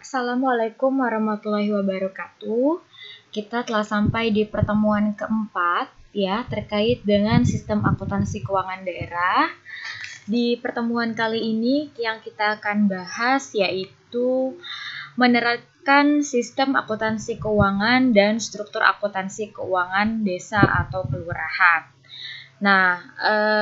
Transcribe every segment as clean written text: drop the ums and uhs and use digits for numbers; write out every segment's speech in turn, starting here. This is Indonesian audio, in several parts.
Assalamualaikum warahmatullahi wabarakatuh. Kita telah sampai di pertemuan keempat ya terkait dengan sistem akuntansi keuangan daerah. Di pertemuan kali ini yang kita akan bahas yaitu menerapkan sistem akuntansi keuangan dan struktur akuntansi keuangan desa atau kelurahan. Nah,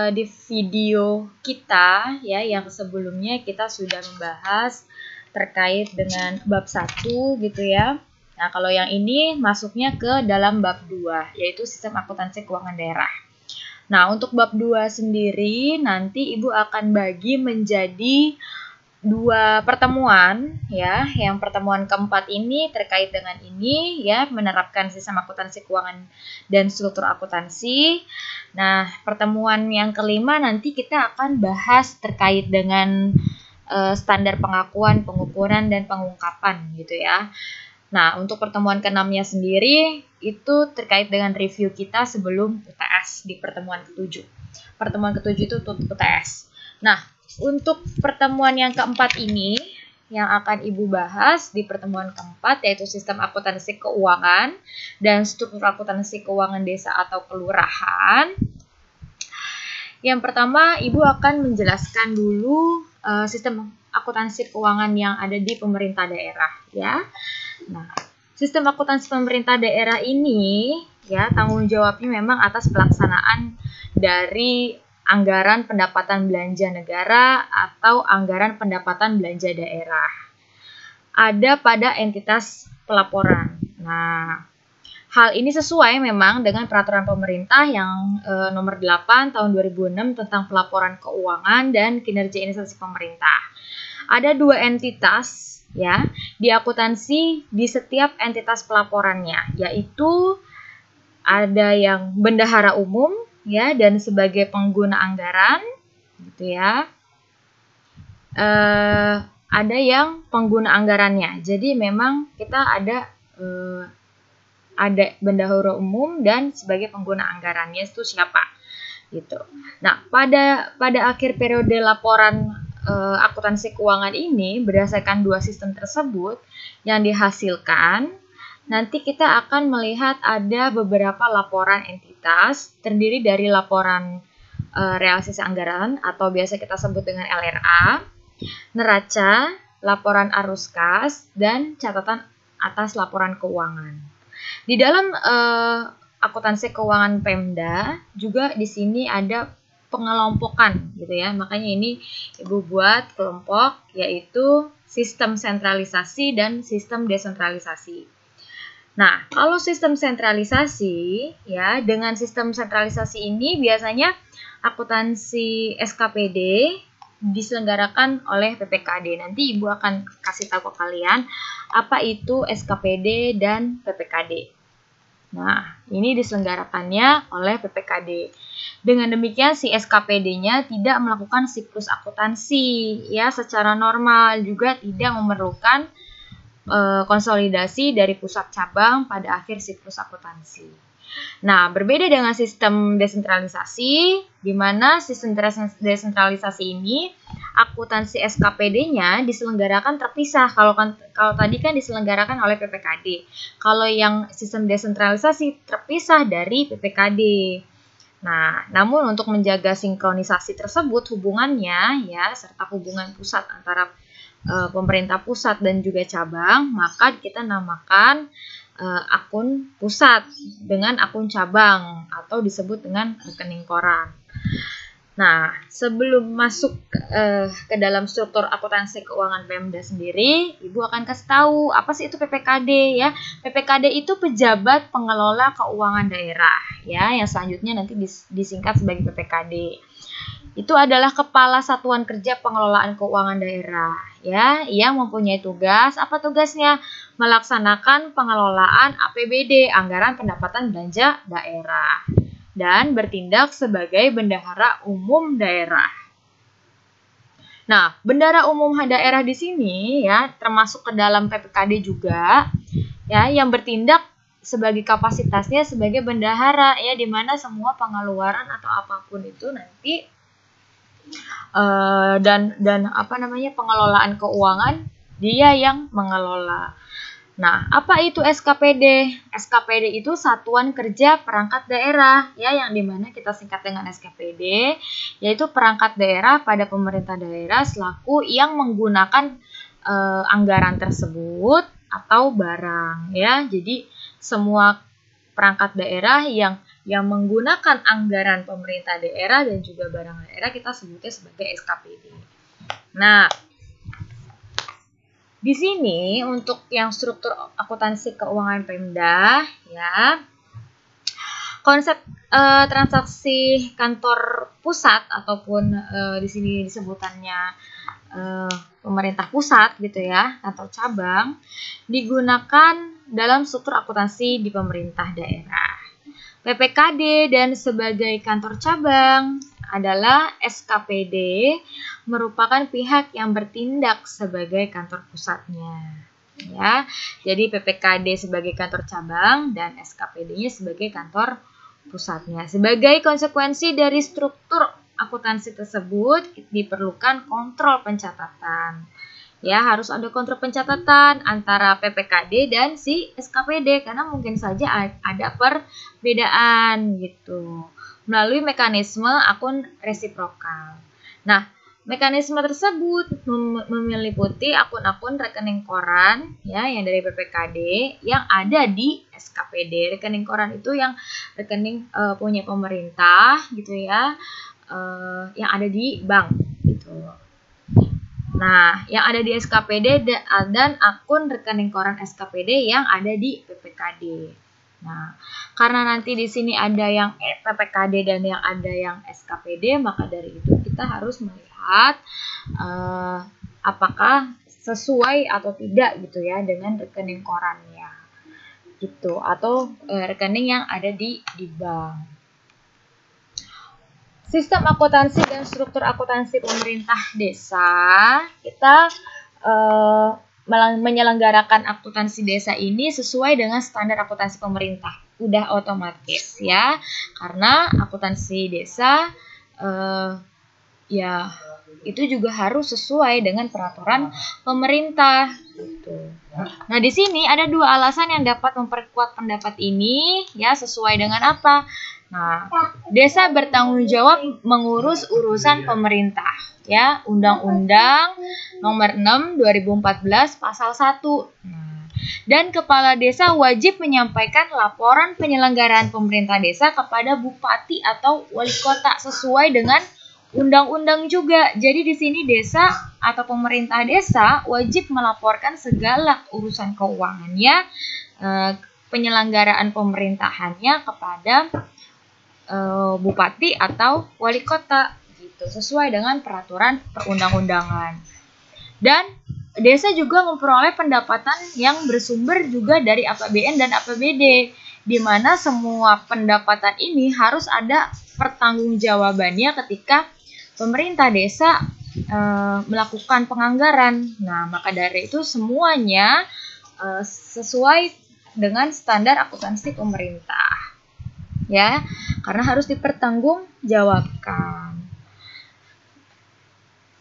di video kita ya yang sebelumnya kita sudah membahas terkait dengan bab 1 gitu ya. Nah, kalau yang ini masuknya ke dalam bab 2 yaitu sistem akuntansi keuangan daerah. Nah, untuk bab 2 sendiri nanti Ibu akan bagi menjadi 2 pertemuan ya. Yang pertemuan keempat ini terkait dengan ini ya, menerapkan sistem akuntansi keuangan dan struktur akuntansi. Nah, pertemuan yang kelima nanti kita akan bahas terkait dengan standar pengakuan, pengukuran, dan pengungkapan gitu ya. Nah, untuk pertemuan ke-6-nya sendiri itu terkait dengan review kita sebelum UTS di pertemuan ke-7. Pertemuan ke-7 itu untuk UTS. Nah, untuk pertemuan yang keempat ini yang akan Ibu bahas di pertemuan keempat yaitu sistem akuntansi keuangan dan struktur akuntansi keuangan desa atau kelurahan. Yang pertama, Ibu akan menjelaskan dulu sistem akuntansi keuangan yang ada di pemerintah daerah ya. Nah, sistem akuntansi pemerintah daerah ini ya tanggung jawabnya memang atas pelaksanaan dari anggaran pendapatan belanja negara atau anggaran pendapatan belanja daerah. Ada pada entitas pelaporan. Nah, hal ini sesuai memang dengan peraturan pemerintah yang nomor 8 tahun 2006 tentang pelaporan keuangan dan kinerja instansi pemerintah. Ada 2 entitas ya di akuntansi di setiap entitas pelaporannya, yaitu ada yang bendahara umum ya dan sebagai pengguna anggaran gitu ya. Ada yang pengguna anggarannya. Jadi memang kita ada bendahara umum dan sebagai pengguna anggarannya itu siapa gitu. Nah, pada akhir periode laporan akuntansi keuangan ini berdasarkan 2 sistem tersebut yang dihasilkan, nanti kita akan melihat ada beberapa laporan entitas terdiri dari laporan realisasi anggaran atau biasa kita sebut dengan LRA, neraca, laporan arus kas, dan catatan atas laporan keuangan. Di dalam akuntansi keuangan Pemda juga di sini ada pengelompokan gitu ya. Makanya ini Ibu buat kelompok yaitu sistem sentralisasi dan sistem desentralisasi. Nah, kalau sistem sentralisasi ya, dengan sistem sentralisasi ini biasanya akuntansi SKPD diselenggarakan oleh PPKD. Nanti Ibu akan kasih tahu ke kalian apa itu SKPD dan PPKD. Nah, ini diselenggarakannya oleh PPKD. Dengan demikian si SKPD-nya tidak melakukan siklus akuntansi ya secara normal, juga tidak memerlukan konsolidasi dari pusat cabang pada akhir siklus akuntansi. Nah, berbeda dengan sistem desentralisasi, di mana sistem desentralisasi ini akuntansi SKPD-nya diselenggarakan terpisah. Kalau tadi kan diselenggarakan oleh PPKD. Kalau yang sistem desentralisasi terpisah dari PPKD. Nah, namun untuk menjaga sinkronisasi tersebut hubungannya ya serta hubungan pusat antara pemerintah pusat dan juga cabang, maka kita namakan akun pusat dengan akun cabang atau disebut dengan rekening koran. Nah, sebelum masuk ke dalam struktur akuntansi keuangan Pemda sendiri, Ibu akan kasih tahu apa sih itu PPKD ya. PPKD itu pejabat pengelola keuangan daerah ya, yang selanjutnya nanti disingkat sebagai PPKD. Itu adalah kepala satuan kerja pengelolaan keuangan daerah ya, yang mempunyai tugas. Apa tugasnya? Melaksanakan pengelolaan APBD, anggaran pendapatan belanja daerah, dan bertindak sebagai bendahara umum daerah. Nah, bendahara umum daerah di sini ya termasuk ke dalam PPKD juga ya, yang bertindak sebagai kapasitasnya sebagai bendahara ya, di mana semua pengeluaran atau apapun itu nanti dan pengelolaan keuangan dia yang mengelola. Nah, apa itu SKPD? SKPD itu Satuan Kerja Perangkat Daerah, ya, yang dimana kita singkat dengan SKPD, yaitu perangkat daerah pada pemerintah daerah selaku yang menggunakan anggaran tersebut atau barang, ya. Jadi semua perangkat daerah yang menggunakan anggaran pemerintah daerah dan juga barang daerah kita sebutnya sebagai SKPD. Nah, di sini untuk yang struktur akuntansi keuangan Pemda, ya, konsep transaksi kantor pusat ataupun di sini disebutannya pemerintah pusat gitu ya, atau cabang, digunakan dalam struktur akuntansi di pemerintah daerah. PPKD dan sebagai kantor cabang adalah SKPD merupakan pihak yang bertindak sebagai kantor pusatnya. Ya, jadi PPKD sebagai kantor cabang dan SKPD-nya sebagai kantor pusatnya. Sebagai konsekuensi dari struktur akuntansi tersebut diperlukan kontrol pencatatan. Ya, harus ada kontrol pencatatan antara PPKD dan si SKPD karena mungkin saja ada perbedaan gitu. Melalui mekanisme akun resiprokal. Nah, mekanisme tersebut meliputi akun-akun rekening koran ya yang dari PPKD yang ada di SKPD. Rekening koran itu yang rekening punya pemerintah gitu ya, yang ada di bank gitu. Nah, yang ada di SKPD dan akun rekening koran SKPD yang ada di PPKD. Nah, karena nanti di sini ada yang PPKD dan yang ada yang SKPD, maka dari itu kita harus melihat apakah sesuai atau tidak gitu ya dengan rekening korannya, gitu, atau rekening yang ada di bank. Sistem akuntansi dan struktur akuntansi pemerintah desa, kita menyelenggarakan akuntansi desa ini sesuai dengan standar akuntansi pemerintah. Udah otomatis ya, karena akuntansi desa ya itu juga harus sesuai dengan peraturan pemerintah. Gitu. Nah, di sini ada dua alasan yang dapat memperkuat pendapat ini, ya, sesuai dengan apa? Nah, desa bertanggung jawab mengurus urusan pemerintah, ya, Undang-Undang Nomor 6 2014 Pasal 1. Dan kepala desa wajib menyampaikan laporan penyelenggaraan pemerintah desa kepada bupati atau wali kota sesuai dengan undang-undang juga. Jadi di sini desa atau pemerintah desa wajib melaporkan segala urusan keuangannya, penyelenggaraan pemerintahannya kepada bupati atau wali kota gitu, sesuai dengan peraturan perundang-undangan. Dan desa juga memperoleh pendapatan yang bersumber juga dari APBN dan APBD, di mana semua pendapatan ini harus ada pertanggungjawabannya ketika pemerintah desa melakukan penganggaran. Nah, maka dari itu semuanya sesuai dengan standar akuntansi pemerintah. Ya, karena harus dipertanggungjawabkan.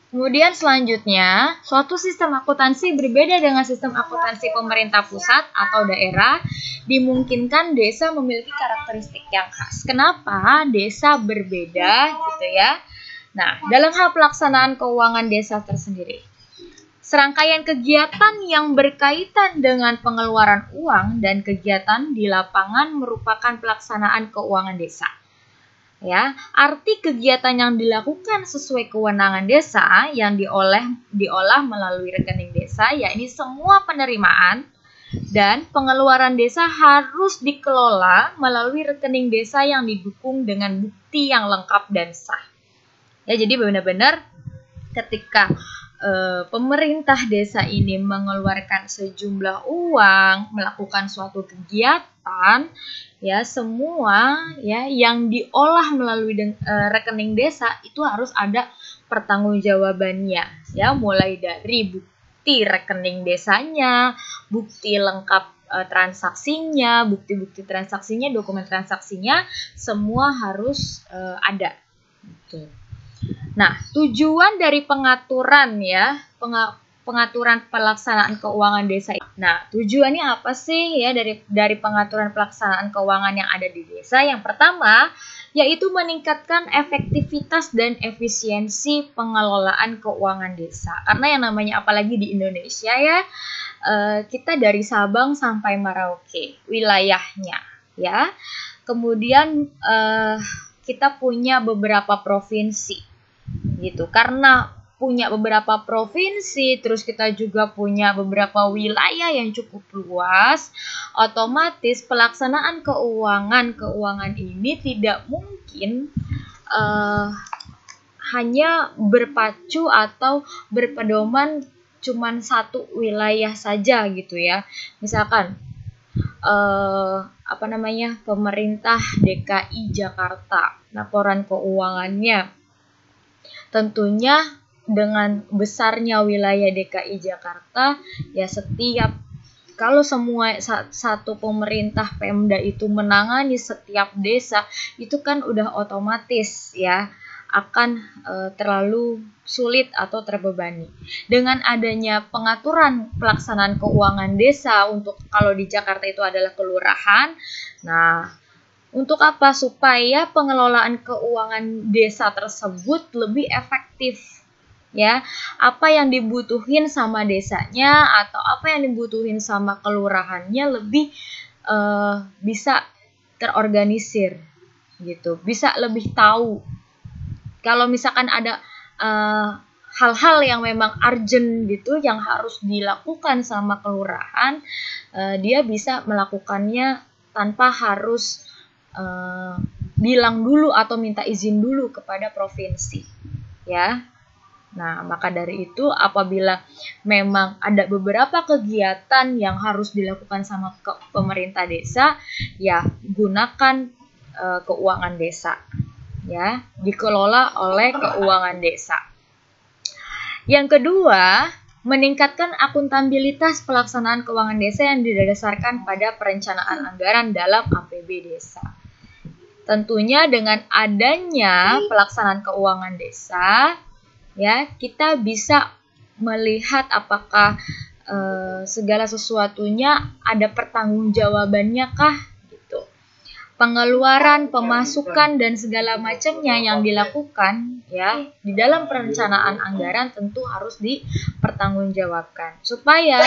Kemudian selanjutnya, suatu sistem akuntansi berbeda dengan sistem akuntansi pemerintah pusat atau daerah, dimungkinkan desa memiliki karakteristik yang khas. Kenapa desa berbeda gitu ya? Nah, dalam hal pelaksanaan keuangan desa tersendiri, serangkaian kegiatan yang berkaitan dengan pengeluaran uang dan kegiatan di lapangan merupakan pelaksanaan keuangan desa. Ya, arti kegiatan yang dilakukan sesuai kewenangan desa yang diolah melalui rekening desa, yakni semua penerimaan dan pengeluaran desa harus dikelola melalui rekening desa yang didukung dengan bukti yang lengkap dan sah. Ya, jadi benar-benar ketika pemerintah desa ini mengeluarkan sejumlah uang, melakukan suatu kegiatan, ya semua ya yang diolah melalui rekening desa itu harus ada pertanggungjawabannya, ya, mulai dari bukti rekening desanya, bukti lengkap transaksinya, bukti-bukti transaksinya, dokumen transaksinya, semua harus ada. Gitu. Nah, tujuan dari pengaturan ya, pengaturan pelaksanaan keuangan desa. Nah, tujuannya apa sih ya dari pengaturan pelaksanaan keuangan yang ada di desa? Yang pertama, yaitu meningkatkan efektivitas dan efisiensi pengelolaan keuangan desa. Karena yang namanya apalagi di Indonesia ya, kita dari Sabang sampai Merauke wilayahnya ya. Kemudian kita punya beberapa provinsi gitu. Karena punya beberapa provinsi, terus kita juga punya beberapa wilayah yang cukup luas, otomatis pelaksanaan keuangan ini tidak mungkin hanya berpacu atau berpedoman cuman satu wilayah saja gitu ya. Misalkan pemerintah DKI Jakarta, laporan keuangannya tentunya dengan besarnya wilayah DKI Jakarta ya, kalau semua satu pemerintah Pemda itu menangani setiap desa, itu kan udah otomatis ya akan terlalu sulit atau terbebani. Dengan adanya pengaturan pelaksanaan keuangan desa, untuk kalau di Jakarta itu adalah kelurahan. Nah, untuk apa? Supaya pengelolaan keuangan desa tersebut lebih efektif ya. Apa yang dibutuhin sama desanya atau apa yang dibutuhin sama kelurahannya lebih bisa terorganisir gitu, bisa lebih tahu. Kalau misalkan ada hal-hal yang memang urgent gitu yang harus dilakukan sama kelurahan, dia bisa melakukannya tanpa harus bilang dulu atau minta izin dulu kepada provinsi ya. Nah, maka dari itu apabila memang ada beberapa kegiatan yang harus dilakukan sama pemerintah desa, ya gunakan keuangan desa ya, dikelola oleh keuangan desa. Yang kedua, meningkatkan akuntabilitas pelaksanaan keuangan desa yang didasarkan pada perencanaan anggaran dalam APB desa. Tentunya dengan adanya pelaksanaan keuangan desa, ya kita bisa melihat apakah segala sesuatunya ada pertanggungjawabannya kah gitu. Pengeluaran, pemasukan dan segala macamnya yang dilakukan ya di dalam perencanaan anggaran tentu harus dipertanggungjawabkan supaya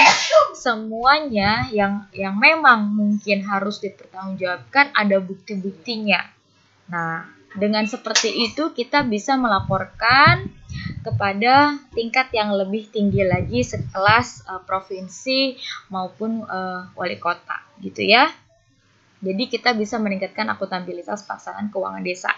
semuanya yang memang mungkin harus dipertanggungjawabkan ada bukti-buktinya. Nah, dengan seperti itu kita bisa melaporkan kepada tingkat yang lebih tinggi lagi sekelas provinsi maupun wali kota gitu ya. Jadi kita bisa meningkatkan akuntabilitas pelaksanaan keuangan desa.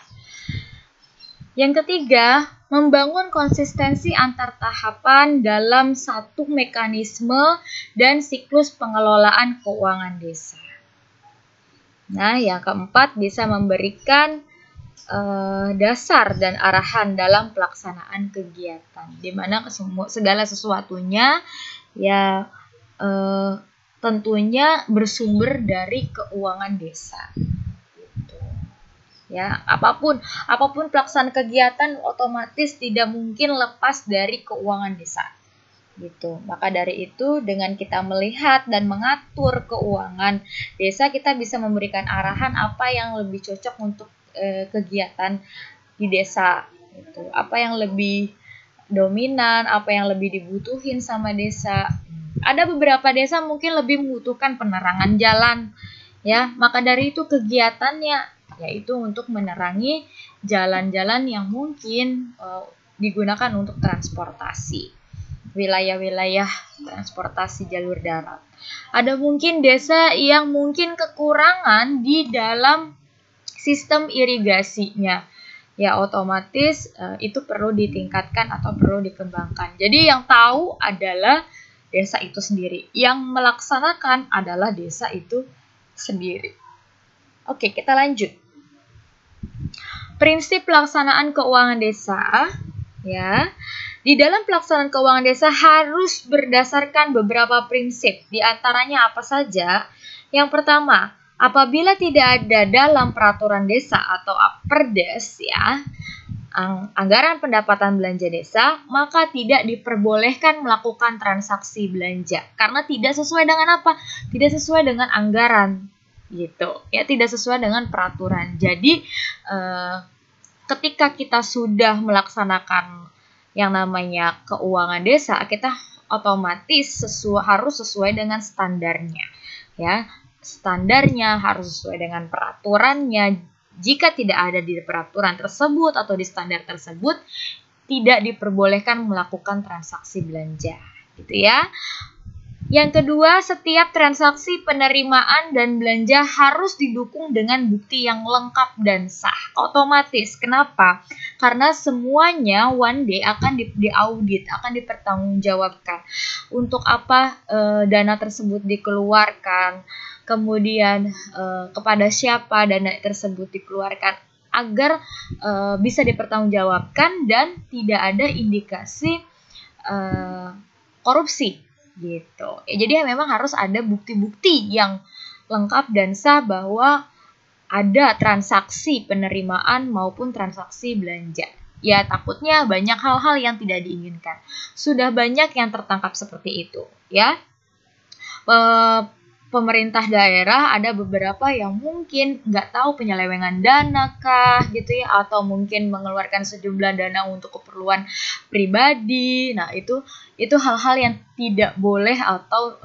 Yang ketiga, membangun konsistensi antar tahapan dalam satu mekanisme dan siklus pengelolaan keuangan desa. Nah, yang keempat, bisa memberikan dasar dan arahan dalam pelaksanaan kegiatan, di mana segala sesuatunya ya tentunya bersumber dari keuangan desa. Gitu. Ya, apapun pelaksanaan kegiatan otomatis tidak mungkin lepas dari keuangan desa. Gitu. Maka dari itu dengan kita melihat dan mengatur keuangan desa, kita bisa memberikan arahan apa yang lebih cocok untuk kegiatan di desa. Gitu. Apa yang lebih dominan, apa yang lebih dibutuhin sama desa. Ada beberapa desa mungkin lebih membutuhkan penerangan jalan, ya. Maka dari itu kegiatannya yaitu untuk menerangi jalan-jalan yang mungkin digunakan untuk transportasi, wilayah-wilayah transportasi jalur darat. Ada mungkin desa yang mungkin kekurangan di dalam sistem irigasinya. Ya otomatis itu perlu ditingkatkan atau perlu dikembangkan. Jadi yang tahu adalah desa itu sendiri. Yang melaksanakan adalah desa itu sendiri. Oke, kita lanjut. Prinsip pelaksanaan keuangan desa, ya. Di dalam pelaksanaan keuangan desa harus berdasarkan beberapa prinsip. Di antaranya apa saja? Yang pertama, apabila tidak ada dalam peraturan desa atau Perdes ya, anggaran pendapatan belanja desa, maka tidak diperbolehkan melakukan transaksi belanja karena tidak sesuai dengan apa? Tidak sesuai dengan anggaran, gitu. Ya, tidak sesuai dengan peraturan. Jadi ketika kita sudah melaksanakan yang namanya keuangan desa, kita otomatis harus sesuai dengan standarnya. Ya, standarnya harus sesuai dengan peraturannya. Jika tidak ada di peraturan tersebut atau di standar tersebut, tidak diperbolehkan melakukan transaksi belanja, gitu ya. Yang kedua, setiap transaksi penerimaan dan belanja harus didukung dengan bukti yang lengkap dan sah. Otomatis, kenapa? Karena semuanya one day akan diaudit, akan dipertanggungjawabkan. Untuk apa dana tersebut dikeluarkan, kemudian kepada siapa dana tersebut dikeluarkan, agar bisa dipertanggungjawabkan dan tidak ada indikasi korupsi, gitu. Ya, jadi memang harus ada bukti-bukti yang lengkap dan sah bahwa ada transaksi penerimaan maupun transaksi belanja. Ya, takutnya banyak hal-hal yang tidak diinginkan. Sudah banyak yang tertangkap seperti itu, ya. Pemerintah daerah ada beberapa yang mungkin nggak tahu penyelewengan dana kah, gitu ya, atau mungkin mengeluarkan sejumlah dana untuk keperluan pribadi. Nah, itu hal-hal yang tidak boleh atau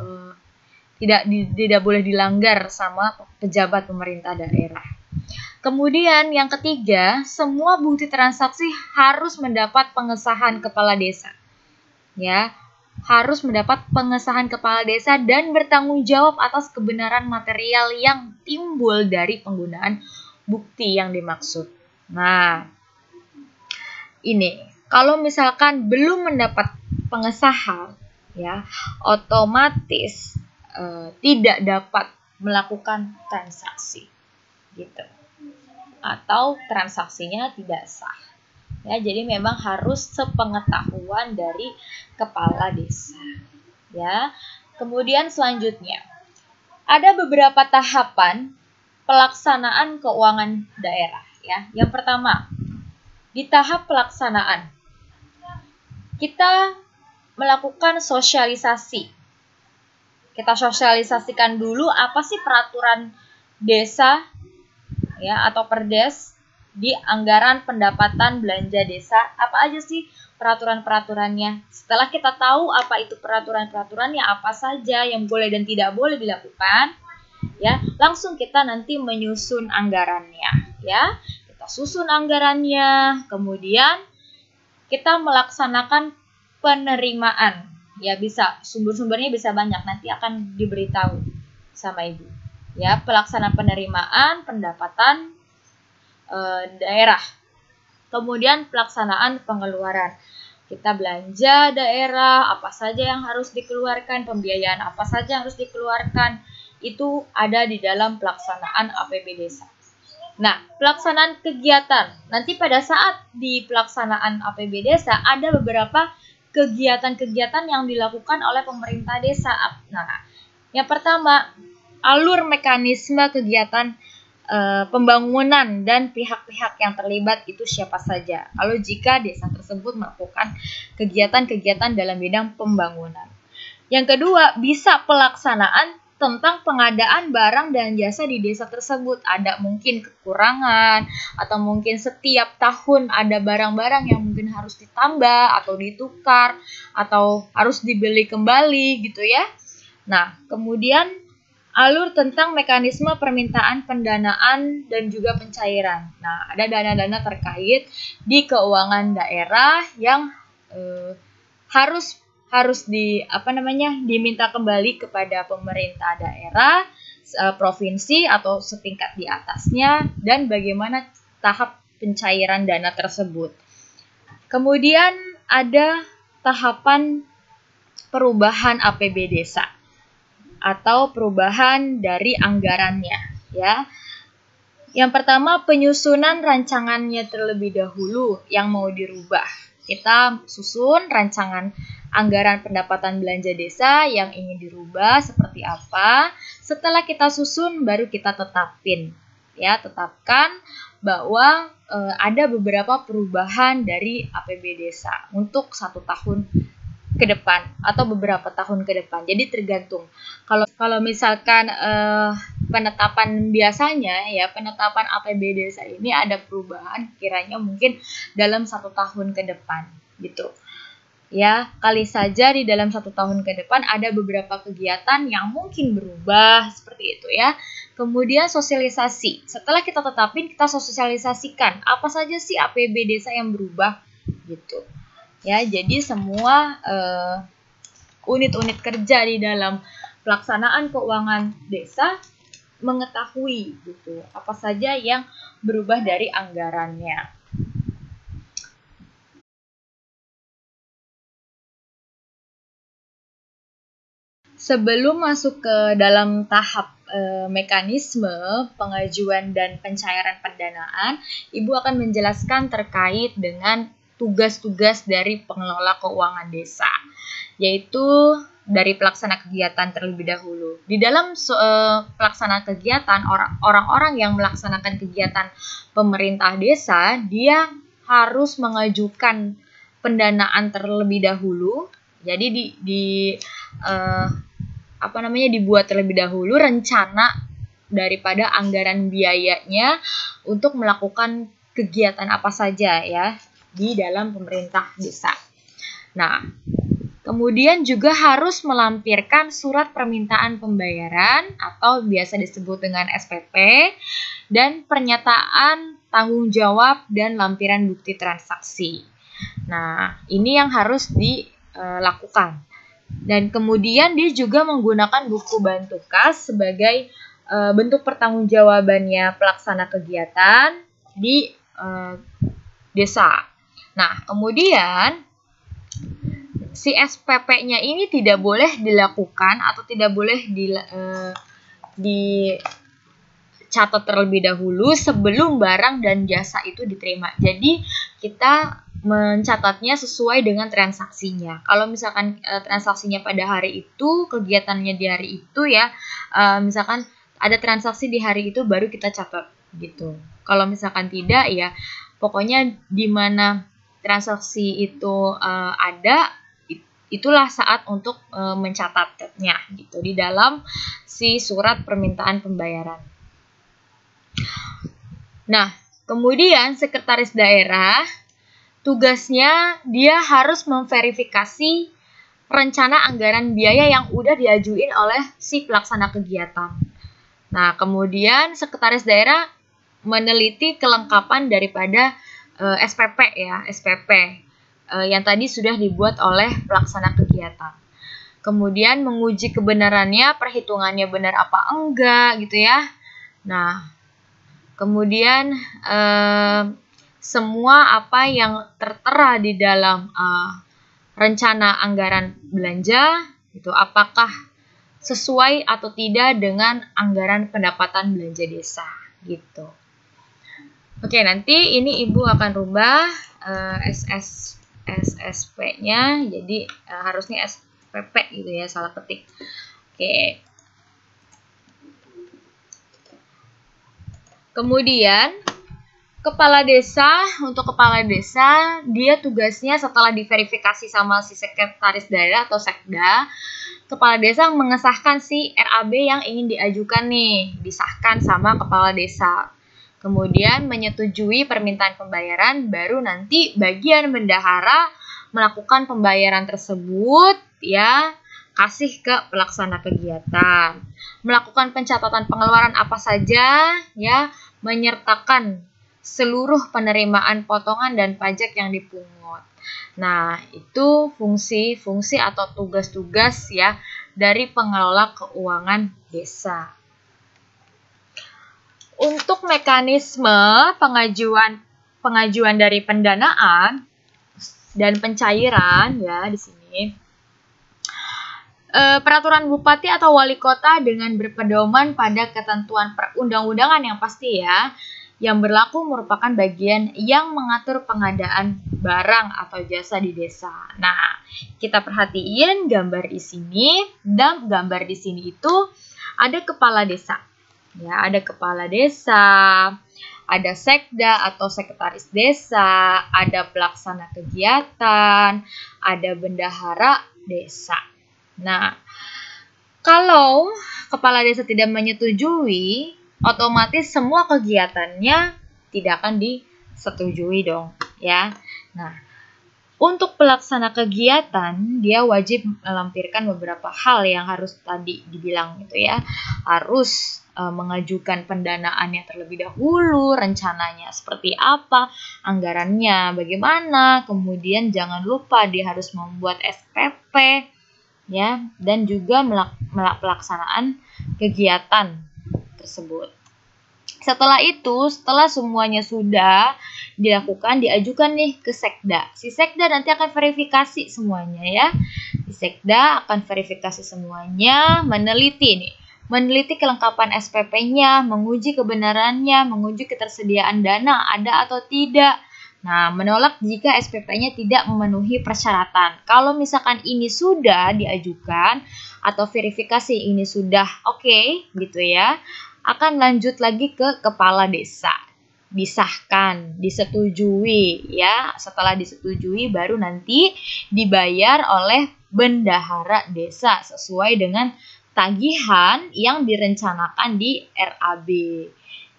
tidak boleh dilanggar sama pejabat pemerintah daerah. Kemudian yang ketiga, semua bukti transaksi harus mendapat pengesahan kepala desa. Ya, harus mendapat pengesahan kepala desa dan bertanggung jawab atas kebenaran material yang timbul dari penggunaan bukti yang dimaksud. Nah, ini kalau misalkan belum mendapat pengesahan, ya, otomatis tidak dapat melakukan transaksi, gitu, atau transaksinya tidak sah. Ya, jadi memang harus sepengetahuan dari kepala desa. Ya. Kemudian selanjutnya, ada beberapa tahapan pelaksanaan keuangan daerah, ya. Yang pertama, di tahap pelaksanaan kita melakukan sosialisasi. Kita sosialisasikan dulu apa sih peraturan desa, ya, atau Perdes di anggaran pendapatan belanja desa. Apa aja sih peraturan-peraturannya? Setelah kita tahu apa itu peraturan-peraturannya, apa saja yang boleh dan tidak boleh dilakukan, ya, langsung kita nanti menyusun anggarannya, ya. Kita susun anggarannya, kemudian kita melaksanakan penerimaan. Ya, bisa sumber-sumbernya bisa banyak, nanti akan diberitahu sama Ibu. Ya, pelaksanaan penerimaan pendapatan daerah. Kemudian pelaksanaan pengeluaran. Kita belanja daerah, apa saja yang harus dikeluarkan, pembiayaan apa saja yang harus dikeluarkan, itu ada di dalam pelaksanaan APB desa. Nah, pelaksanaan kegiatan. Nanti pada saat di pelaksanaan APB desa ada beberapa kegiatan-kegiatan yang dilakukan oleh pemerintah desa. Nah, yang pertama, alur mekanisme kegiatan pembangunan dan pihak-pihak yang terlibat itu siapa saja. Kalau jika desa tersebut melakukan kegiatan-kegiatan dalam bidang pembangunan. Yang kedua, bisa pelaksanaan tentang pengadaan barang dan jasa di desa tersebut. Ada mungkin kekurangan atau mungkin setiap tahun ada barang-barang yang mungkin harus ditambah atau ditukar atau harus dibeli kembali, gitu ya. Nah, kemudian alur tentang mekanisme permintaan pendanaan dan juga pencairan. Nah, ada dana-dana terkait di keuangan daerah yang harus diminta kembali kepada pemerintah daerah, provinsi atau setingkat di atasnya, dan bagaimana tahap pencairan dana tersebut. Kemudian ada tahapan perubahan APB desa atau perubahan dari anggarannya, ya. Yang pertama, penyusunan rancangannya terlebih dahulu yang mau dirubah. Kita susun rancangan anggaran pendapatan belanja desa yang ingin dirubah seperti apa. Setelah kita susun baru kita tetapin, ya, tetapkan bahwa ada beberapa perubahan dari APB desa untuk 1 tahun ke depan atau beberapa tahun ke depan. Jadi tergantung. Kalau misalkan penetapan biasanya ya, penetapan APB desa ini ada perubahan kiranya mungkin dalam 1 tahun ke depan gitu. Ya, kali saja di dalam 1 tahun ke depan ada beberapa kegiatan yang mungkin berubah seperti itu ya. Kemudian sosialisasi. Setelah kita tetapin, kita sosialisasikan apa saja sih APB desa yang berubah gitu. Ya, jadi semua unit-unit kerja di dalam pelaksanaan keuangan desa mengetahui gitu apa saja yang berubah dari anggarannya. Sebelum masuk ke dalam tahap mekanisme pengajuan dan pencairan pendanaan, Ibu akan menjelaskan terkait dengan tugas-tugas dari pengelola keuangan desa, yaitu dari pelaksana kegiatan terlebih dahulu. Di dalam pelaksana kegiatan, orang-orang yang melaksanakan kegiatan pemerintah desa, dia harus mengajukan pendanaan terlebih dahulu. Jadi dibuat terlebih dahulu rencana daripada anggaran biayanya untuk melakukan kegiatan apa saja ya di dalam pemerintah desa. Nah, kemudian juga harus melampirkan surat permintaan pembayaran atau biasa disebut dengan SPP dan pernyataan tanggung jawab dan lampiran bukti transaksi. Nah, ini yang harus dilakukan. Dan kemudian dia juga menggunakan buku bantu kas sebagai bentuk pertanggungjawabannya pelaksana kegiatan di desa. Nah, kemudian si SPP-nya ini tidak boleh dilakukan atau tidak boleh dicatat terlebih dahulu sebelum barang dan jasa itu diterima. Jadi kita mencatatnya sesuai dengan transaksinya. Kalau misalkan transaksinya pada hari itu, kegiatannya di hari itu ya, misalkan ada transaksi di hari itu baru kita catat gitu. Kalau misalkan tidak ya, pokoknya di mana transaksi itu ada, itulah saat untuk mencatatnya gitu di dalam si surat permintaan pembayaran. Nah, kemudian sekretaris daerah tugasnya dia harus memverifikasi rencana anggaran biaya yang udah diajuin oleh si pelaksana kegiatan. Nah, kemudian sekretaris daerah meneliti kelengkapan daripada SPP ya, SPP yang tadi sudah dibuat oleh pelaksana kegiatan. Kemudian menguji kebenarannya, perhitungannya benar apa enggak gitu ya. Nah, kemudian semua apa yang tertera di dalam rencana anggaran belanja itu apakah sesuai atau tidak dengan anggaran pendapatan belanja desa gitu. Oke, nanti ini Ibu akan rubah SSP-nya jadi harusnya SPP gitu ya, salah ketik. Oke. Kemudian untuk kepala desa, dia tugasnya setelah diverifikasi sama si sekretaris daerah atau sekda, kepala desa mengesahkan si RAB yang ingin diajukan nih, disahkan sama kepala desa. Kemudian menyetujui permintaan pembayaran, baru nanti bagian bendahara melakukan pembayaran tersebut ya, kasih ke pelaksana kegiatan. Melakukan pencatatan pengeluaran apa saja ya, menyertakan seluruh penerimaan potongan dan pajak yang dipungut. Nah, itu fungsi-fungsi atau tugas-tugas ya dari pengelola keuangan desa. Untuk mekanisme pengajuan dari pendanaan dan pencairan ya di sini. Peraturan bupati atau wali kota dengan berpedoman pada ketentuan perundang-undangan yang pasti ya, yang berlaku merupakan bagian yang mengatur pengadaan barang atau jasa di desa. Nah, kita perhatiin gambar di sini, dan gambar di sini itu ada kepala desa. Ya, ada kepala desa, Ada sekda atau sekretaris desa, ada pelaksana kegiatan, ada bendahara desa. Nah, kalau kepala desa tidak menyetujui, otomatis semua kegiatannya tidak akan disetujui dong, ya. Nah, untuk pelaksana kegiatan, dia wajib melampirkan beberapa hal yang harus tadi dibilang gitu ya. Harus mengajukan pendanaannya terlebih dahulu, rencananya seperti apa, anggarannya bagaimana, kemudian jangan lupa dia harus membuat SPP, ya, dan juga pelaksanaan kegiatan tersebut. Setelah itu, setelah semuanya sudah dilakukan, diajukan nih ke sekda. Si sekda nanti akan verifikasi semuanya ya. Si sekda akan verifikasi semuanya, meneliti kelengkapan SPP-nya, menguji kebenarannya, menguji ketersediaan dana ada atau tidak. Nah, menolak jika SPP-nya tidak memenuhi persyaratan. Kalau misalkan ini sudah diajukan atau verifikasi ini sudah oke, gitu ya, akan lanjut lagi ke kepala desa. Disahkan, disetujui ya. Setelah disetujui baru nanti dibayar oleh bendahara desa sesuai dengan tagihan yang direncanakan di RAB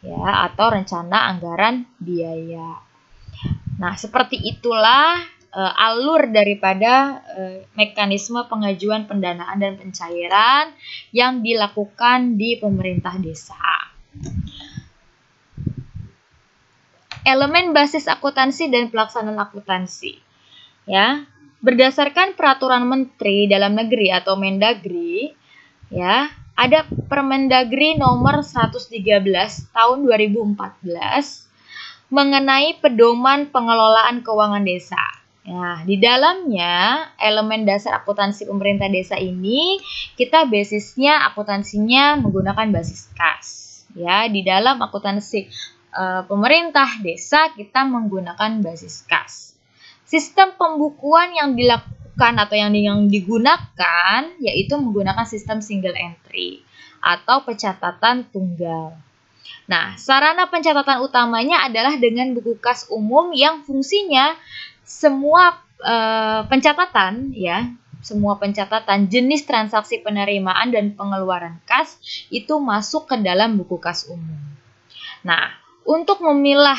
ya, atau rencana anggaran biaya. Nah, seperti itulah alur daripada mekanisme pengajuan pendanaan dan pencairan yang dilakukan di pemerintah desa. Elemen basis akuntansi dan pelaksanaan akuntansi. Ya, berdasarkan peraturan Menteri Dalam Negeri atau Mendagri, ya, ada Permendagri nomor 113 tahun 2014 mengenai pedoman pengelolaan keuangan desa. Nah, di dalamnya elemen dasar akuntansi pemerintah desa ini kita basisnya akuntansinya menggunakan basis kas. Ya, di dalam akuntansi pemerintah desa kita menggunakan basis kas. Sistem pembukuan yang dilakukan atau yang digunakan yaitu menggunakan sistem single entry atau pencatatan tunggal. Nah, sarana pencatatan utamanya adalah dengan buku kas umum yang fungsinya semua pencatatan ya, semua pencatatan jenis transaksi penerimaan dan pengeluaran kas itu masuk ke dalam buku kas umum. Nah, untuk memilah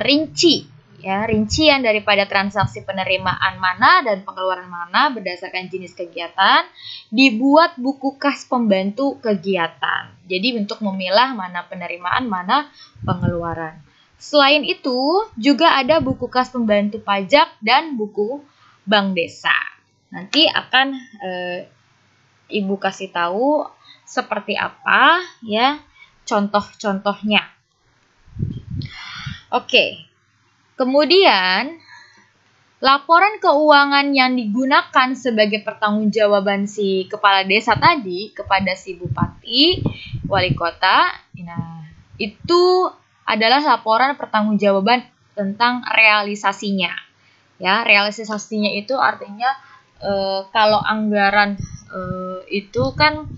rincian daripada transaksi penerimaan mana dan pengeluaran mana berdasarkan jenis kegiatan, dibuat buku kas pembantu kegiatan. Jadi untuk memilah mana penerimaan, mana pengeluaran. Selain itu, juga ada buku kas pembantu pajak dan buku bank desa. Nanti akan Ibu kasih tahu seperti apa ya contoh-contohnya. Oke. Kemudian, laporan keuangan yang digunakan sebagai pertanggungjawaban si kepala desa tadi kepada si bupati, wali kota, nah, itu adalah laporan pertanggungjawaban tentang realisasinya. Ya, realisasinya itu artinya kalau anggaran itu kan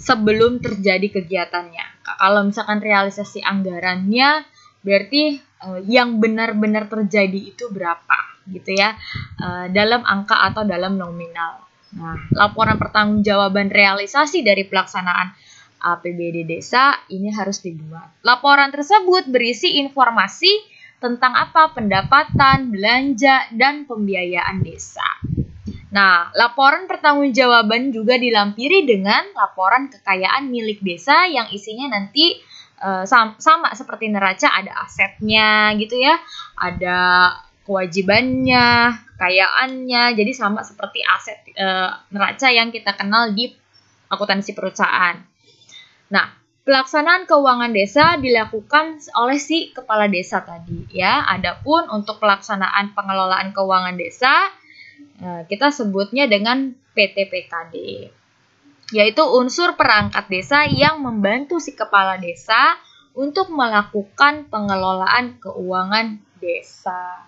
sebelum terjadi kegiatannya. Kalau misalkan realisasi anggarannya berarti yang benar-benar terjadi itu berapa gitu ya, dalam angka atau dalam nominal. Nah, laporan pertanggungjawaban realisasi dari pelaksanaan APBD desa ini harus dibuat. Laporan tersebut berisi informasi tentang apa pendapatan, belanja, dan pembiayaan desa. Nah, laporan pertanggungjawaban juga dilampiri dengan laporan kekayaan milik desa yang isinya nanti sama seperti neraca, ada asetnya gitu ya, ada kewajibannya, kekayaannya, jadi sama seperti aset neraca yang kita kenal di akuntansi perusahaan. Nah, pelaksanaan keuangan desa dilakukan oleh si kepala desa tadi ya. Adapun untuk pelaksanaan pengelolaan keuangan desa kita sebutnya dengan PTPKD. Yaitu unsur perangkat desa yang membantu si kepala desa untuk melakukan pengelolaan keuangan desa.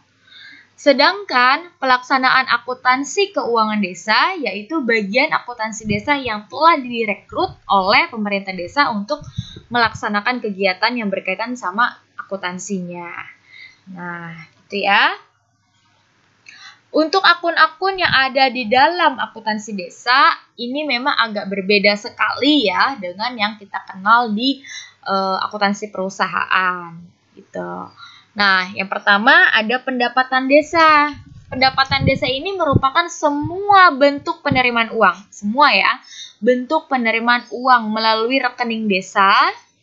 Sedangkan pelaksanaan akuntansi keuangan desa yaitu bagian akuntansi desa yang telah direkrut oleh pemerintah desa untuk melaksanakan kegiatan yang berkaitan sama akuntansinya. Nah, gitu ya. Untuk akun-akun yang ada di dalam akuntansi desa, ini memang agak berbeda sekali ya dengan yang kita kenal di akuntansi perusahaan gitu. Nah, yang pertama ada pendapatan desa. Pendapatan desa ini merupakan semua bentuk penerimaan uang, semua ya, bentuk penerimaan uang melalui rekening desa,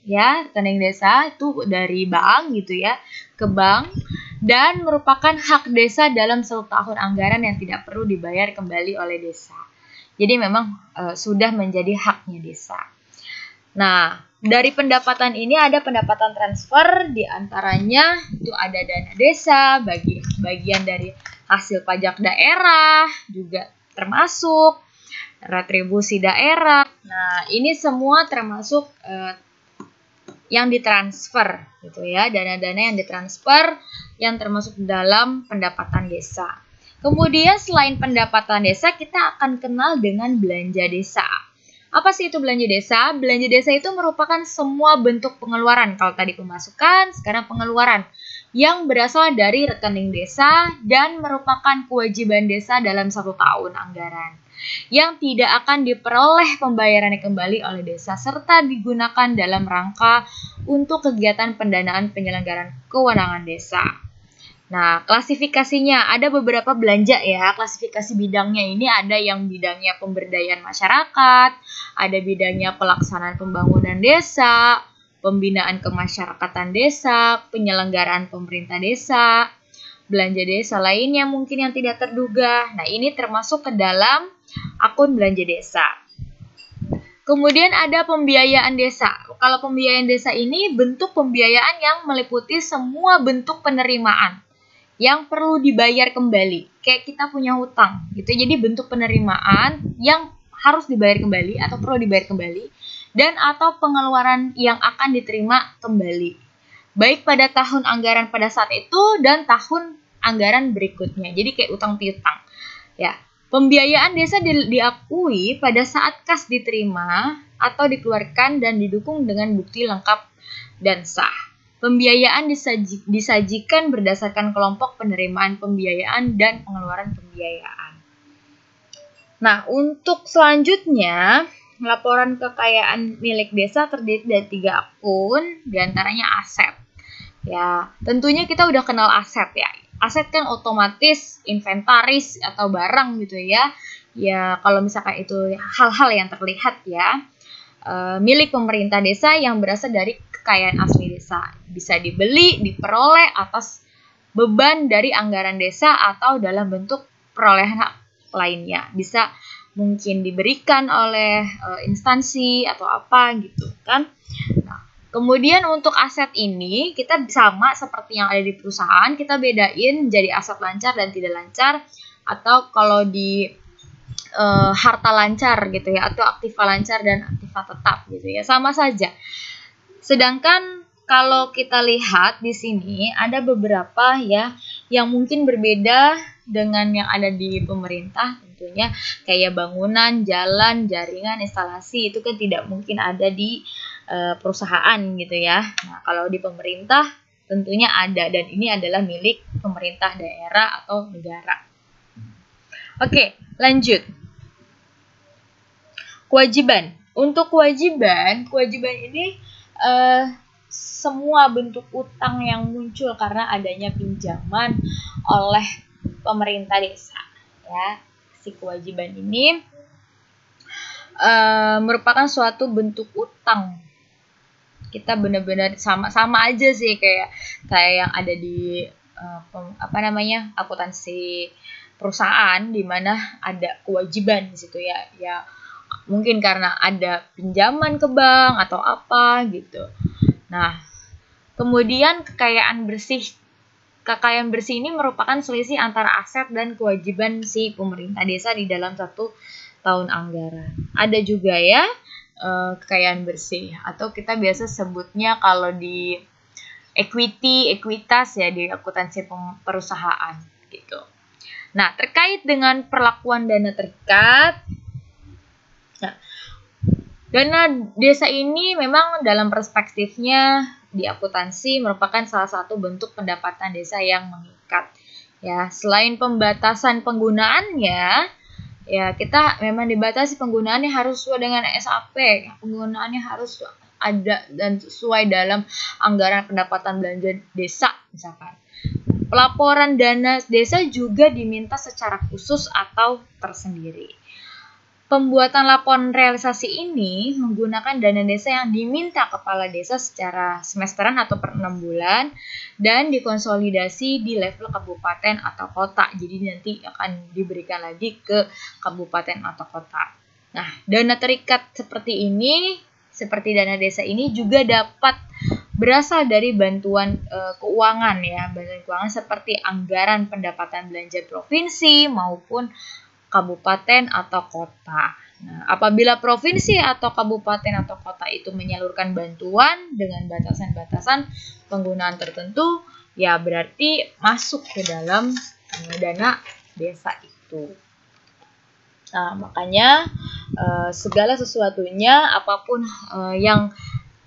ya, rekening desa itu dari bank gitu ya, ke bank, dan merupakan hak desa dalam 1 tahun anggaran yang tidak perlu dibayar kembali oleh desa. Jadi memang sudah menjadi haknya desa. Nah, dari pendapatan ini ada pendapatan transfer, diantaranya itu ada dana desa, bagian dari hasil pajak daerah, juga termasuk retribusi daerah. Nah, ini semua termasuk yang ditransfer gitu ya, dana-dana yang ditransfer yang termasuk dalam pendapatan desa. Kemudian selain pendapatan desa, kita akan kenal dengan belanja desa. Apa sih itu belanja desa? Belanja desa itu merupakan semua bentuk pengeluaran. Kalau tadi pemasukan, sekarang pengeluaran yang berasal dari rekening desa dan merupakan kewajiban desa dalam 1 tahun anggaran yang tidak akan diperoleh pembayarannya kembali oleh desa serta digunakan dalam rangka untuk kegiatan pendanaan penyelenggaraan kewenangan desa. Nah, klasifikasinya ada beberapa belanja ya. Klasifikasi bidangnya ini ada yang bidangnya pemberdayaan masyarakat, ada bidangnya pelaksanaan pembangunan desa, pembinaan kemasyarakatan desa, penyelenggaraan pemerintah desa, belanja desa lainnya mungkin yang tidak terduga. Nah, ini termasuk ke dalam akun belanja desa. Kemudian ada pembiayaan desa. Kalau pembiayaan desa ini bentuk pembiayaan yang meliputi semua bentuk penerimaan yang perlu dibayar kembali. Kayak kita punya hutang gitu. Jadi bentuk penerimaan yang harus dibayar kembali atau perlu dibayar kembali dan atau pengeluaran yang akan diterima kembali. Baik pada tahun anggaran pada saat itu dan tahun anggaran berikutnya. Jadi kayak utang piutang. Ya. Pembiayaan desa diakui pada saat kas diterima atau dikeluarkan dan didukung dengan bukti lengkap dan sah. Pembiayaan disajikan berdasarkan kelompok penerimaan pembiayaan dan pengeluaran pembiayaan. Nah, untuk selanjutnya, laporan kekayaan milik desa terdiri dari 3 akun, diantaranya aset. Ya, tentunya kita udah kenal aset ya. Aset kan otomatis inventaris atau barang gitu ya. Ya, kalau misalkan itu hal-hal yang terlihat ya, milik pemerintah desa yang berasal dari kekayaan asli desa. Bisa dibeli, diperoleh atas beban dari anggaran desa atau dalam bentuk perolehan hak lainnya. Bisa mungkin diberikan oleh instansi atau apa gitu kan. Nah, kemudian untuk aset ini kita sama seperti yang ada di perusahaan, kita bedain jadi aset lancar dan tidak lancar, atau kalau di harta lancar gitu ya, atau aktiva lancar dan aktiva tetap gitu ya, sama saja. Sedangkan kalau kita lihat di sini ada beberapa ya yang mungkin berbeda dengan yang ada di pemerintah tentunya, kayak bangunan, jalan, jaringan, instalasi itu kan tidak mungkin ada di perusahaan gitu ya. Nah, kalau di pemerintah tentunya ada dan ini adalah milik pemerintah daerah atau negara. Oke, lanjut. Kewajiban. Untuk kewajiban ini semua bentuk utang yang muncul karena adanya pinjaman oleh pemerintah desa ya. Si kewajiban ini merupakan suatu bentuk utang. Kita benar-benar sama aja sih kayak yang ada di akuntansi perusahaan, di mana ada kewajiban di situ ya. Ya mungkin karena ada pinjaman ke bank atau apa gitu. Nah, kemudian kekayaan bersih. Kekayaan bersih ini merupakan selisih antara aset dan kewajiban si pemerintah desa di dalam 1 tahun anggaran. Ada juga ya kekayaan bersih atau kita biasa sebutnya kalau di ekuitas ya di akuntansi perusahaan gitu. Nah, terkait dengan perlakuan dana terikat. Nah, dana desa ini memang dalam perspektifnya di akuntansi merupakan salah satu bentuk pendapatan desa yang mengikat. Ya, selain pembatasan penggunaannya, ya kita memang dibatasi penggunaannya harus sesuai dengan SAP. Penggunaannya harus ada dan sesuai dalam anggaran pendapatan belanja desa misalkan. Pelaporan dana desa juga diminta secara khusus atau tersendiri. Pembuatan laporan realisasi ini menggunakan dana desa yang diminta kepala desa secara semesteran atau per 6 bulan dan dikonsolidasi di level kabupaten atau kota. Jadi nanti akan diberikan lagi ke kabupaten atau kota. Nah, dana terikat seperti ini, seperti dana desa ini juga dapat berasal dari bantuan keuangan ya, bantuan keuangan seperti anggaran pendapatan belanja provinsi maupun kabupaten atau kota. Nah, apabila provinsi atau kabupaten atau kota itu menyalurkan bantuan dengan batasan-batasan penggunaan tertentu, ya berarti masuk ke dalam dana desa itu. Nah, makanya segala sesuatunya, apapun yang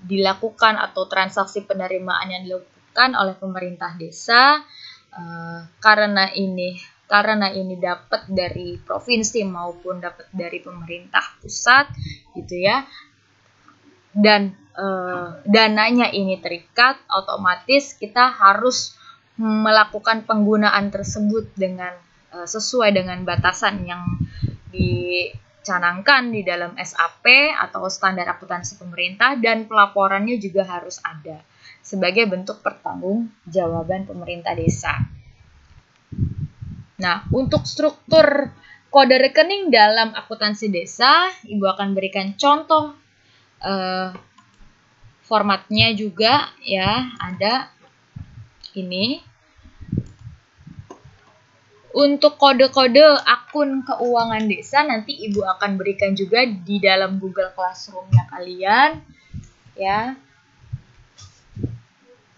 dilakukan atau transaksi penerimaan yang dilakukan oleh pemerintah desa, karena ini dapat dari provinsi maupun dapat dari pemerintah pusat gitu ya, dan dananya ini terikat, otomatis kita harus melakukan penggunaan tersebut dengan sesuai dengan batasan yang dicanangkan di dalam SAP atau standar akuntansi pemerintah, dan pelaporannya juga harus ada sebagai bentuk pertanggungjawaban pemerintah desa. Nah, untuk struktur kode rekening dalam akuntansi desa, Ibu akan berikan contoh formatnya juga ya, ada ini. Untuk kode-kode akun keuangan desa nanti Ibu akan berikan juga di dalam Google Classroom-nya kalian ya.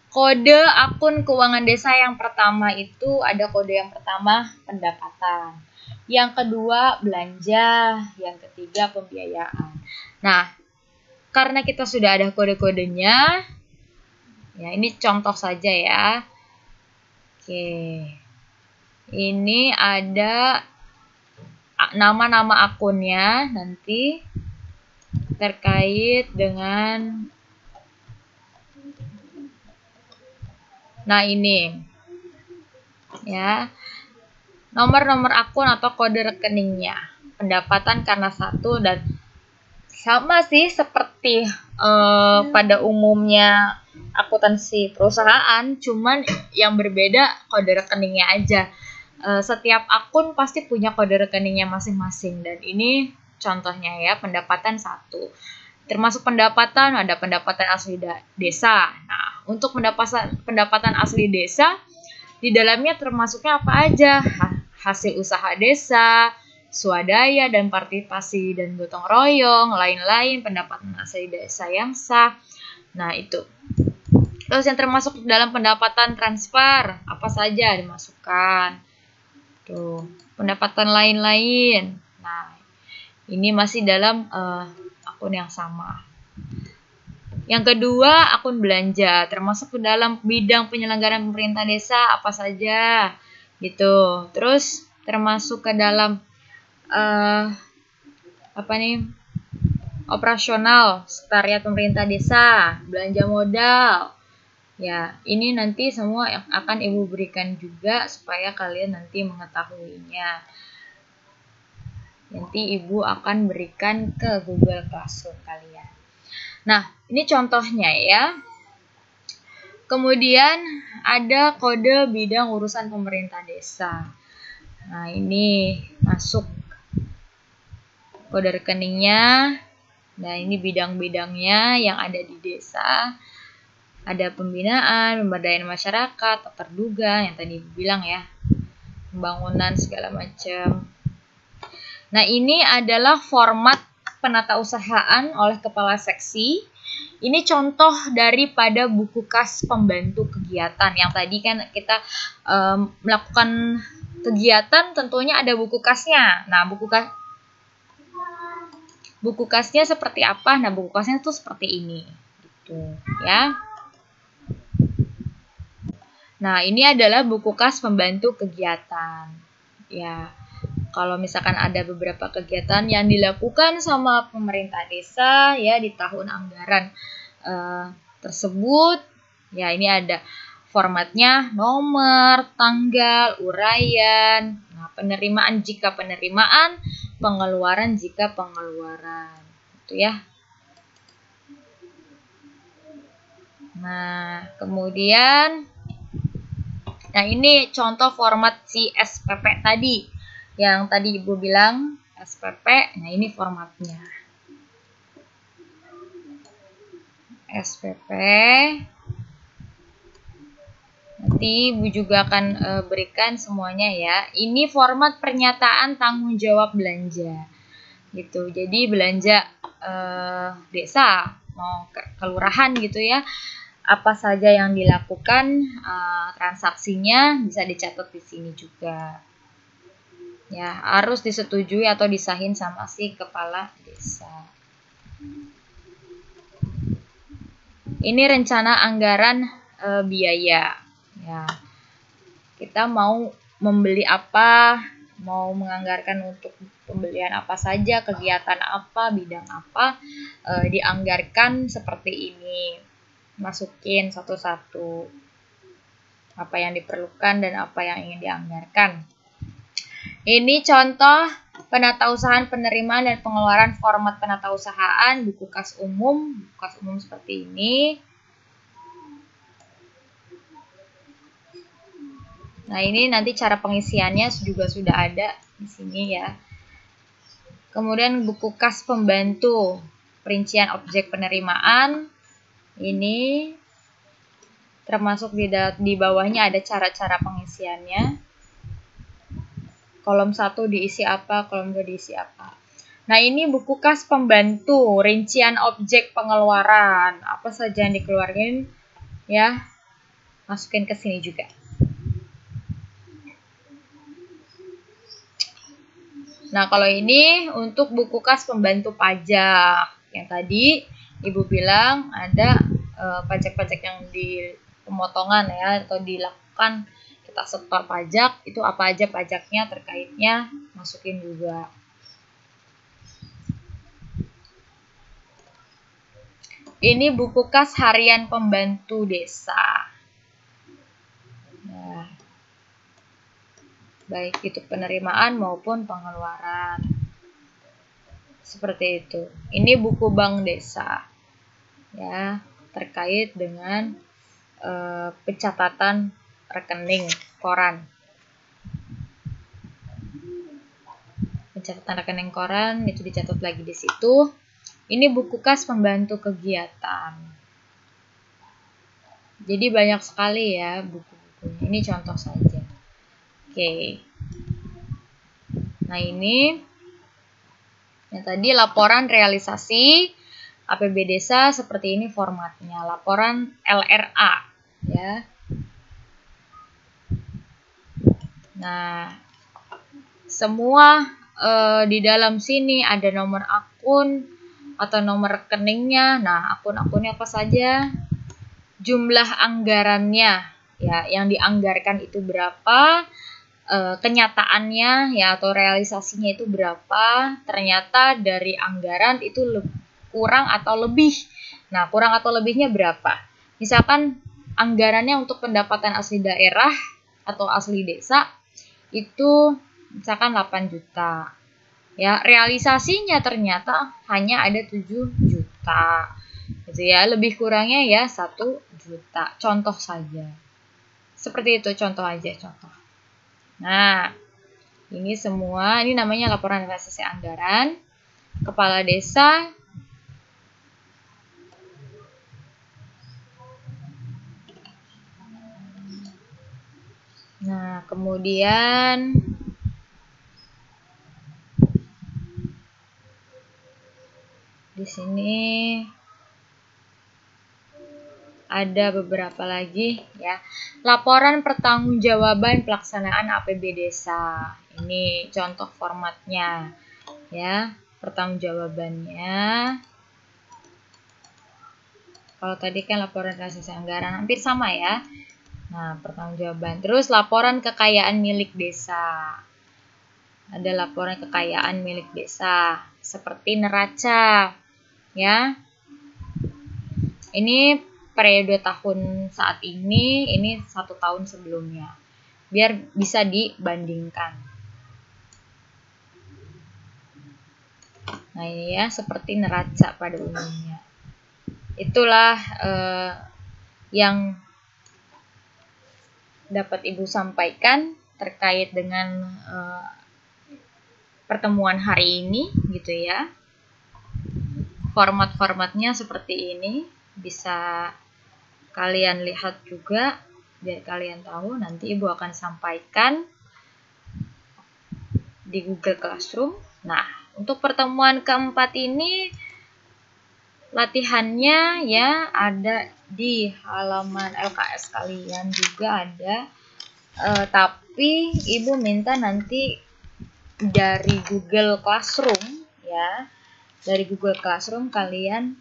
Kode akun keuangan desa yang pertama itu ada kode yang pertama pendapatan, yang kedua belanja, yang ketiga pembiayaan. Nah, karena kita sudah ada kode-kodenya, ya ini contoh saja ya. Oke, ini ada nama-nama akunnya nanti terkait dengan. Nah, ini ya, nomor-nomor akun atau kode rekeningnya, pendapatan karena satu, dan sama sih seperti pada umumnya akuntansi perusahaan, cuman yang berbeda kode rekeningnya aja. Setiap akun pasti punya kode rekeningnya masing-masing, dan ini contohnya ya, pendapatan satu. Termasuk pendapatan, ada pendapatan asli desa. Nah, untuk pendapatan asli desa, di dalamnya termasuknya apa aja? Hasil usaha desa, swadaya dan partisipasi dan gotong royong, lain-lain, pendapatan asli desa yang sah. Nah, itu. Terus yang termasuk dalam pendapatan transfer, apa saja dimasukkan. Tuh, pendapatan lain-lain. Nah, ini masih dalam akun yang sama. Yang kedua, akun belanja, termasuk ke dalam bidang penyelenggaraan pemerintah desa apa saja gitu. Terus termasuk ke dalam operasional sekretariat pemerintah desa, belanja modal. Ya, ini nanti semua yang akan Ibu berikan juga supaya kalian nanti mengetahuinya. Nanti Ibu akan berikan ke Google Classroom kalian. Nah, ini contohnya ya. Kemudian ada kode bidang urusan pemerintah desa. Nah, ini masuk kode rekeningnya. Nah, ini bidang-bidangnya yang ada di desa. Ada pembinaan, pemberdayaan masyarakat, terduga yang tadi Ibu bilang ya. Pembangunan segala macam. Nah, ini adalah format penatausahaan oleh kepala seksi. Ini contoh daripada buku kas pembantu kegiatan. Yang tadi kan kita melakukan kegiatan, tentunya ada buku kasnya. Nah, buku kasnya seperti apa? Nah, buku kasnya tuh seperti ini. Gitu, ya. Nah, ini adalah buku kas pembantu kegiatan. Ya, kalau misalkan ada beberapa kegiatan yang dilakukan sama pemerintah desa ya di tahun anggaran tersebut, ya ini ada formatnya nomor, tanggal, uraian, nah, penerimaan jika penerimaan, pengeluaran jika pengeluaran. Itu ya. Nah, kemudian nah ini contoh format si SPP tadi. Yang tadi Ibu bilang SPP, nah ini formatnya. SPP. Nanti Ibu juga akan berikan semuanya ya. Ini format pernyataan tanggung jawab belanja. Gitu. Jadi belanja desa mau ke kelurahan gitu ya. Apa saja yang dilakukan transaksinya bisa dicatat di sini juga. Ya, harus disetujui atau disahin sama si kepala desa. Ini rencana anggaran biaya. Ya. Kita mau membeli apa, mau menganggarkan untuk pembelian apa saja, kegiatan apa, bidang apa, dianggarkan seperti ini. Masukin satu-satu apa yang diperlukan dan apa yang ingin dianggarkan. Ini contoh penatausahaan penerimaan dan pengeluaran format penatausahaan buku kas umum seperti ini. Nah, ini nanti cara pengisiannya juga sudah ada di sini ya. Kemudian buku kas pembantu, perincian objek penerimaan. Ini termasuk di bawahnya ada cara-cara pengisiannya. Kolom 1 diisi apa, kolom 2 diisi apa. Nah, ini buku kas pembantu, rincian objek pengeluaran. Apa saja yang dikeluarkan ya, masukin ke sini juga. Nah, kalau ini untuk buku kas pembantu pajak. Yang tadi Ibu bilang ada pajak-pajak yang di pemotongan ya atau dilakukan kita setor pajak, itu apa aja pajaknya, terkaitnya masukin juga. Ini buku kas harian pembantu desa. Nah, baik itu penerimaan maupun pengeluaran. Seperti itu. Ini buku bank desa. Ya, terkait dengan pencatatan rekening koran. Pencatatan rekening koran itu dicatat lagi di situ. Ini buku kas pembantu kegiatan. Jadi banyak sekali ya buku-bukunya. Ini contoh saja. Oke. Nah, ini yang tadi laporan realisasi APB desa seperti ini formatnya. Laporan LRA ya. Nah, semua di dalam sini ada nomor akun atau nomor rekeningnya. Nah, akun-akunnya apa saja? Jumlah anggarannya ya, yang dianggarkan itu berapa? Kenyataannya ya atau realisasinya itu berapa? Ternyata dari anggaran itu kurang atau lebih. Nah, kurang atau lebihnya berapa? Misalkan anggarannya untuk pendapatan asli daerah atau asli desa itu misalkan 8 juta. Ya, realisasinya ternyata hanya ada 7 juta. Gitu ya, lebih kurangnya ya 1 juta. Contoh saja. Seperti itu contoh aja, contoh. Nah, ini semua, ini namanya laporan realisasi anggaran. Kepala desa nah, kemudian di sini ada beberapa lagi ya. Laporan pertanggungjawaban pelaksanaan APB desa. Ini contoh formatnya ya. Pertanggungjawabannya. Kalau tadi kan laporan realisasi anggaran hampir sama ya. Nah, pertanggungjawaban. Terus laporan kekayaan milik desa. Ada laporan kekayaan milik desa seperti neraca, ya. Ini periode tahun saat ini 1 tahun sebelumnya. Biar bisa dibandingkan. Nah, ini ya seperti neraca pada umumnya. Itulah yang dapat Ibu sampaikan terkait dengan pertemuan hari ini gitu ya. Format-formatnya seperti ini, bisa kalian lihat juga biar kalian tahu. Nanti Ibu akan sampaikan di Google Classroom. Nah, untuk pertemuan keempat ini latihannya ya ada di halaman LKS kalian juga ada, tapi Ibu minta nanti dari Google Classroom ya, dari Google Classroom kalian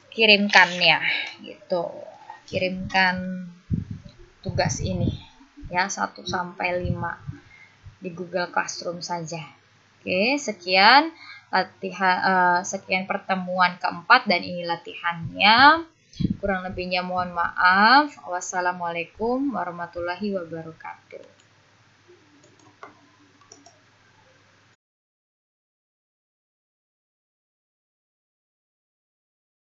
kirimkannya gitu, kirimkan tugas ini ya 1 sampai 5 di Google Classroom saja. Oke, sekian sekian pertemuan keempat dan ini latihannya. Kurang lebihnya mohon maaf. Wassalamualaikum warahmatullahi wabarakatuh.